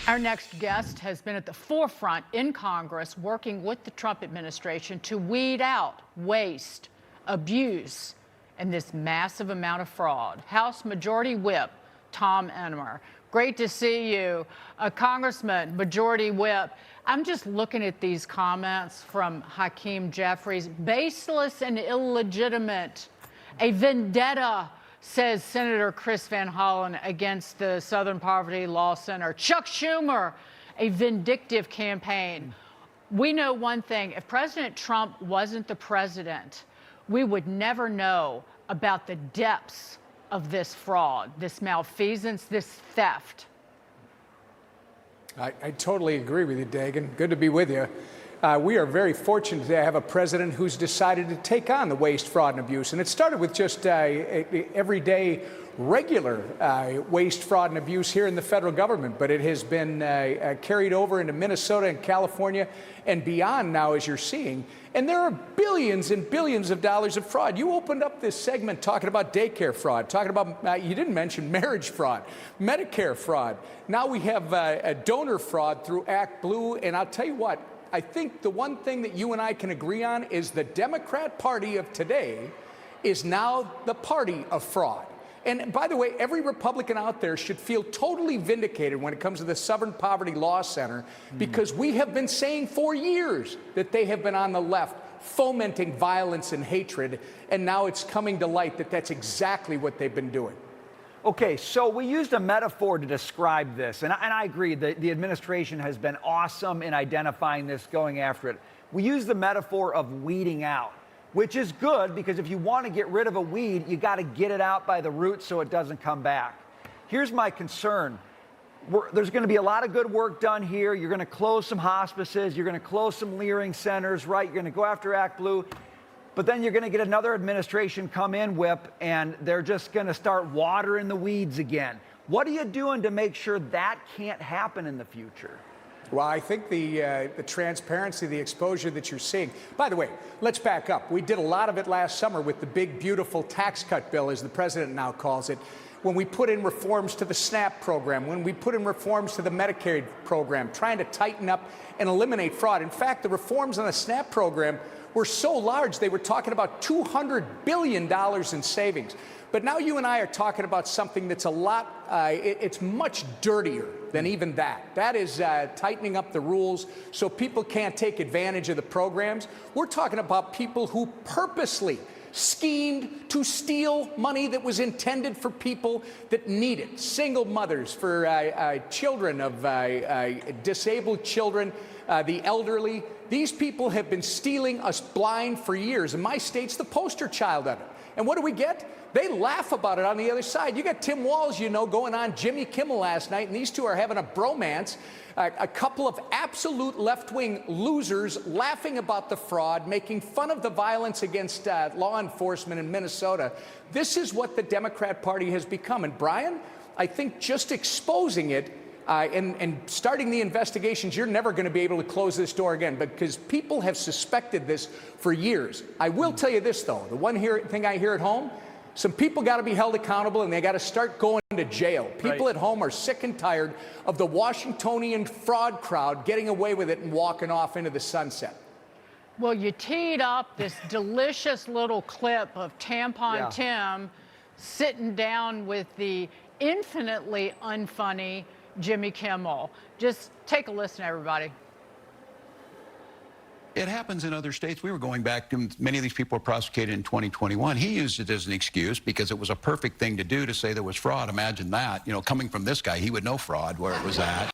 Our next guest has been at the forefront in Congress working with the Trump administration to weed out waste, abuse, and this massive amount of fraud. House Majority Whip Tom Emmer. Great to see you. Congressman, Majority Whip, I'm just looking at these comments from Hakeem Jeffries. Baseless and illegitimate. A vendetta, says Senator Chris Van Hollen against the Southern Poverty Law Center. Chuck Schumer, a vindictive campaign. We know one thing, if President Trump wasn't the president, we would never know about the depths of this fraud, this malfeasance, this theft. I totally agree with you, Dagan. Good to be with you. We are very fortunate to have a president who's decided to take on the waste, fraud, and abuse. And it started with just everyday, regular waste, fraud, and abuse here in the federal government. But it has been carried over into Minnesota and California and beyond now, as you're seeing. And there are billions and billions of dollars of fraud. You opened up this segment talking about daycare fraud, talking about, you didn't mention marriage fraud, Medicare fraud. Now we have a donor fraud through Act Blue. And I'll tell you what, I think the one thing that you and I can agree on is the Democrat Party of today is now the party of fraud. And by the way, every Republican out there should feel totally vindicated when it comes to the Southern Poverty Law Center, because we have been saying for years that they have been on the left fomenting violence and hatred, and now it's coming to light that that's exactly what they've been doing. Okay, so we used a metaphor to describe this, and I agree that the administration has been awesome in identifying this, going after it. We use the metaphor of weeding out, which is good, because if you want to get rid of a weed, you got to get it out by the roots so it doesn't come back. Here's my concern. There's going to be a lot of good work done here. You're going to close some hospices. You're going to close some Leering centers, right? You're going to go after Act Blue. But then you're going to get another administration come in, Whip, and they're just going to start watering the weeds again. What are you doing to make sure that can't happen in the future? Well, I think the transparency, the exposure that you're seeing. By the way, let's back up. We did a lot of it last summer with the big, beautiful tax cut bill, as the president now calls it, when we put in reforms to the SNAP program, when we put in reforms to the Medicaid program, trying to tighten up and eliminate fraud. In fact, the reforms on the SNAP program were so large, they were talking about $200 billion in savings. But now you and I are talking about something that's a lot, it's much dirtier than even that. That is tightening up the rules so people can't take advantage of the programs. We're talking about people who purposely schemed to steal money that was intended for people that need it. Single mothers, for children of disabled children, the elderly. These people have been stealing us blind for years, and my state's the poster child of it. And what do we get? They laugh about it on the other side. You got Tim Walz, you know, going on Jimmy Kimmel last night, and these two are having a bromance. A couple of absolute left-wing losers laughing about the fraud, making fun of the violence against law enforcement in Minnesota. This is what the Democrat Party has become. And Brian, I think just exposing it and starting the investigations, you're never going to be able to close this door again, because people have suspected this for years. I will tell you this, though. The one thing I hear at home, some people got to be held accountable, and they got to start going to jail. People at home are sick and tired of the Washingtonian fraud crowd getting away with it and walking off into the sunset. Well, you teed up this delicious little clip of Tampon Tim sitting down with the infinitely unfunny Jimmy Kimmel. Just take a listen, everybody. It happens in other states. We were going back, and many of these people were prosecuted in 2021. He used it as an excuse because it was a perfect thing to do to say there was fraud. Imagine that. You know, coming from this guy, he would know fraud where it was at.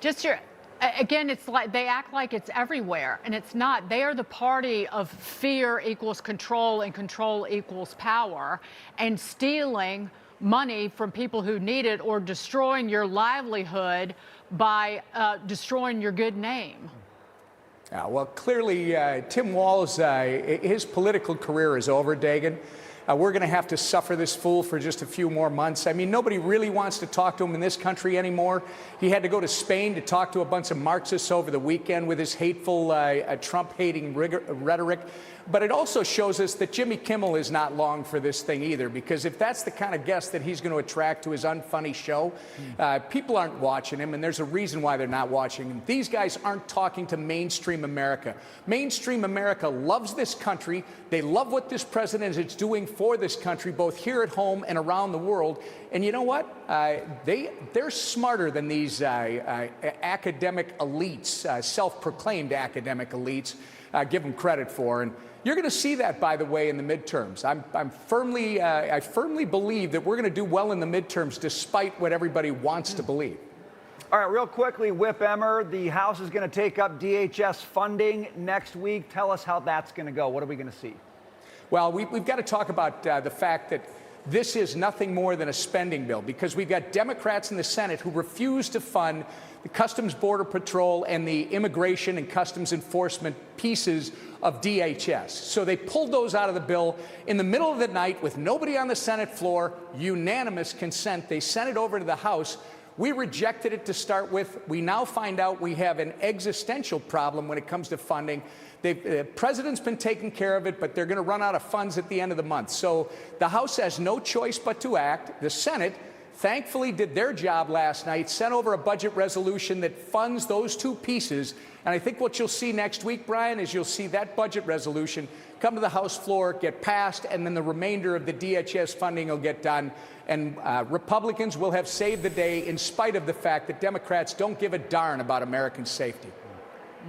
Just your, again, it's like they act like it's everywhere, and it's not. They are the party of fear equals control, and control equals power, and stealing money from people who need it, or destroying your livelihood by destroying your good name. Well, clearly, Tim Walz, his political career is over, Dagan. We're going to have to suffer this fool for just a few more months. I mean, nobody really wants to talk to him in this country anymore. He had to go to Spain to talk to a bunch of Marxists over the weekend with his hateful Trump-hating rhetoric. But it also shows us that Jimmy Kimmel is not long for this thing either, because if that's the kind of guest that he's going to attract to his unfunny show, people aren't watching him, and there's a reason why they're not watching him. These guys aren't talking to mainstream America. Mainstream America loves this country. They love what this president is doing for this country, both here at home and around the world. And you know what? They're smarter than these academic elites, self-proclaimed academic elites, give them credit for. And you're going to see that, by the way, in the midterms. I firmly believe that we're going to do well in the midterms, despite what everybody wants to believe. All right, real quickly, Whip Emmer, the House is going to take up DHS funding next week. Tell us how that's going to go. What are we going to see? Well, we've got to talk about the fact that this is nothing more than a spending bill, because we've got Democrats in the Senate who refuse to fund the Customs Border Patrol and the immigration and customs enforcement pieces of DHS. So they pulled those out of the bill in the middle of the night with nobody on the Senate floor, unanimous consent. They sent it over to the House. We rejected it to start with. We now find out we have an existential problem when it comes to funding. The president's been taking care of it, but they're going to run out of funds at the end of the month. So the House has no choice but to act. The Senate, thankfully, did their job last night, sent over a budget resolution that funds those two pieces. And I think what you'll see next week, Brian, is you'll see that budget resolution come to the House floor, get passed, and then the remainder of the DHS funding will get done. And Republicans will have saved the day in spite of the fact that Democrats don't give a darn about American safety.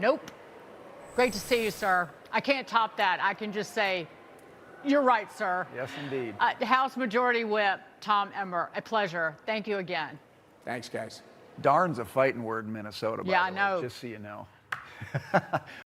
Nope. Great to see you, sir. I can't top that. I can just say, you're right, sir. Yes, indeed. House Majority Whip Tom Emmer, a pleasure. Thank you again. Thanks, guys. Darn's a fighting word in Minnesota, by Yeah, the I know. way, just so you know.